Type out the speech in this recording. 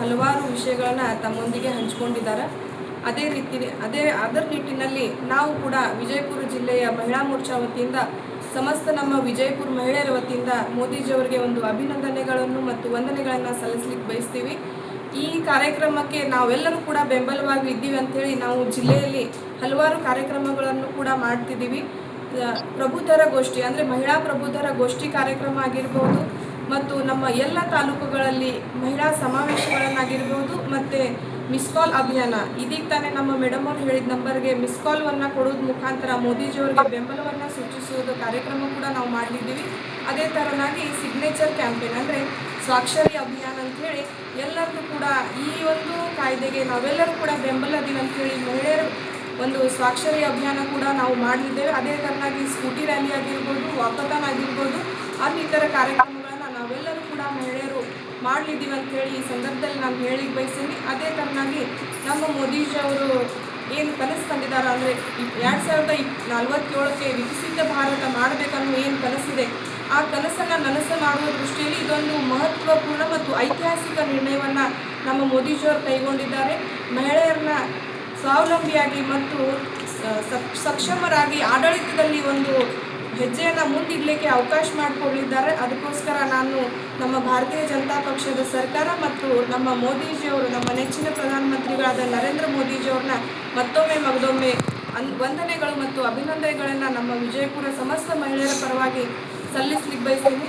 ಹಲವಾರು ವಿಷಯಗಳನ್ನು ತಮ್ಮೊಂದಿಗೆ ಹಂಚಿಕೊಂಡಿದ್ದಾರೆ. ಅದರ ನಿಟ್ಟಿನಲ್ಲಿ ನಾವು ಕೂಡ ವಿಜಯಪುರ ಜಿಲ್ಲೆಯ ಮಹಿಳಾ ಮೋರ್ಚಾ ವತಿಯಿಂದ ಸಮಸ್ತ ನಮ್ಮ ವಿಜಯಪುರ ಮಹಿಳೆಯರ ವತಿಯಿಂದ ಮೋದಿಜಿಯವರಿಗೆ ಒಂದು ಅಭಿನಂದನೆಗಳನ್ನು ಮತ್ತು ವಂದನೆಗಳನ್ನು ಸಲ್ಲಿಸಲಿಕ್ಕೆ ಬಯಸ್ತೀವಿ. ಈ ಕಾರ್ಯಕ್ರಮಕ್ಕೆ ನಾವೆಲ್ಲರೂ ಕೂಡ ಬೆಂಬಲವಾಗಿ ಇದ್ದೀವಿ ಅಂಥೇಳಿ ನಾವು ಜಿಲ್ಲೆಯಲ್ಲಿ ಹಲವಾರು ಕಾರ್ಯಕ್ರಮಗಳನ್ನು ಕೂಡ ಮಾಡ್ತಿದ್ದೀವಿ. ಪ್ರಬುದ್ಧರ ಗೋಷ್ಠಿ ಅಂದರೆ ಮಹಿಳಾ ಪ್ರಬುದ್ಧರ ಗೋಷ್ಠಿ ಕಾರ್ಯಕ್ರಮ ಆಗಿರ್ಬೋದು, ಮತ್ತು ನಮ್ಮ ಎಲ್ಲ ತಾಲೂಕುಗಳಲ್ಲಿ ಮಹಿಳಾ ಸಮಾವೇಶಗಳನ್ನಾಗಿರ್ಬೋದು, ಮತ್ತು ಮಿಸ್ ಕಾಲ್ ಅಭಿಯಾನ. ಇದೀಗ ತಾನೇ ನಮ್ಮ ಮೇಡಮ್ ಅವರು ಹೇಳಿದ ನಂಬರ್ಗೆ ಮಿಸ್ ಕಾಲ್ವನ್ನು ಕೊಡೋದ್ರ ಮುಖಾಂತರ ಮೋದಿಜಿಯವರಿಗೆ ಬೆಂಬಲವನ್ನು ಸೂಚಿಸುವುದು ಕಾರ್ಯಕ್ರಮ ಕೂಡ ನಾವು ಮಾಡಲಿದ್ದೀವಿ. ಅದೇ ಥರನಾಗಿ ಸಿಗ್ನೇಚರ್ ಕ್ಯಾಂಪೇನ್ ಅಂದರೆ ಸ್ವಾಕ್ಷರಿ ಅಭಿಯಾನ ಅಂಥೇಳಿ ಎಲ್ಲರಿಗೂ ಕೂಡ ಈ ಒಂದು ಕಾಯ್ದೆಗೆ ನಾವೆಲ್ಲರೂ ಕೂಡ ಬೆಂಬಲದೀವಿ ಅಂಥೇಳಿ ಮಹಿಳೆಯರು ಒಂದು ಸ್ವಾಕ್ಷರಿ ಅಭಿಯಾನ ಕೂಡ ನಾವು ಮಾಡಲಿದ್ದೇವೆ. ಅದೇ ಥರನಾಗಿ ಸ್ಕೂಟಿ ರ್ಯಾಲಿ ಆಗಿರ್ಬೋದು, ವಾಕಥಾನ್ ಆಗಿರ್ಬೋದು, ಇನ್ನಿತರ ಕಾರ್ಯಕ್ರಮಗಳನ್ನು ನಾವೆಲ್ಲರೂ ಕೂಡ ಮಹಿಳೆಯರು ಮಾಡಲಿದ್ದೀವಿ ಅಂಥೇಳಿ ಈ ಸಂದರ್ಭದಲ್ಲಿ ನಾನು ಹೇಳಿಕ್ಕೆ ಬಯಸ್ತೀನಿ. ಅದೇ ಥರನಾಗಿ ನಮ್ಮ ಮೋದಿಜಿ ಅವರು ಏನು ಕನಸು ಕಂಡಿದ್ದಾರೆ ಅಂದರೆ 2047ಕ್ಕೆ ವಿಕಸಿತ ಭಾರತ ಮಾಡಬೇಕನ್ನೋ ಏನು ಕನಸಿದೆ, ಆ ಕನಸನ್ನು ನನಸು ಮಾಡುವ ದೃಷ್ಟಿಯಲ್ಲಿ ಇದೊಂದು ಮಹತ್ವಪೂರ್ಣ ಮತ್ತು ಐತಿಹಾಸಿಕ ನಿರ್ಣಯವನ್ನು ನಮ್ಮ ಮೋದಿಜಿಯವರು ಕೈಗೊಂಡಿದ್ದಾರೆ. ಮಹಿಳೆಯರನ್ನ ಸ್ವಾವಲಂಬಿಯಾಗಿ ಮತ್ತು ಸಕ್ಷಮರಾಗಿ ಆಡಳಿತದಲ್ಲಿ ಒಂದು ಹೆಜ್ಜೆಯನ್ನು ಮುಂದಿಡಲಿಕ್ಕೆ ಅವಕಾಶ ಮಾಡಿಕೊಡಲಿದ್ದಾರೆ. ಅದಕ್ಕೋಸ್ಕರ ನಾನು ನಮ್ಮ ಭಾರತೀಯ ಜನತಾ ಪಕ್ಷದ ಸರ್ಕಾರ ಮತ್ತು ನಮ್ಮ ಮೋದಿಜಿಯವರು, ನಮ್ಮ ನೆಚ್ಚಿನ ಪ್ರಧಾನಮಂತ್ರಿಗಳಾದ ನರೇಂದ್ರ ಮೋದಿಜಿಯವ್ರನ್ನ ಮಗದೊಮ್ಮೆ ವಂದನೆಗಳು ಮತ್ತು ಅಭಿನಂದನೆಗಳನ್ನು ನಮ್ಮ ವಿಜಯಪುರ ಸಮಸ್ತ ಮಹಿಳೆಯರ ಪರವಾಗಿ ಸಲ್ಲಿಸಲಿಕ್ಕೆ ಬಯಸ್ತೀನಿ.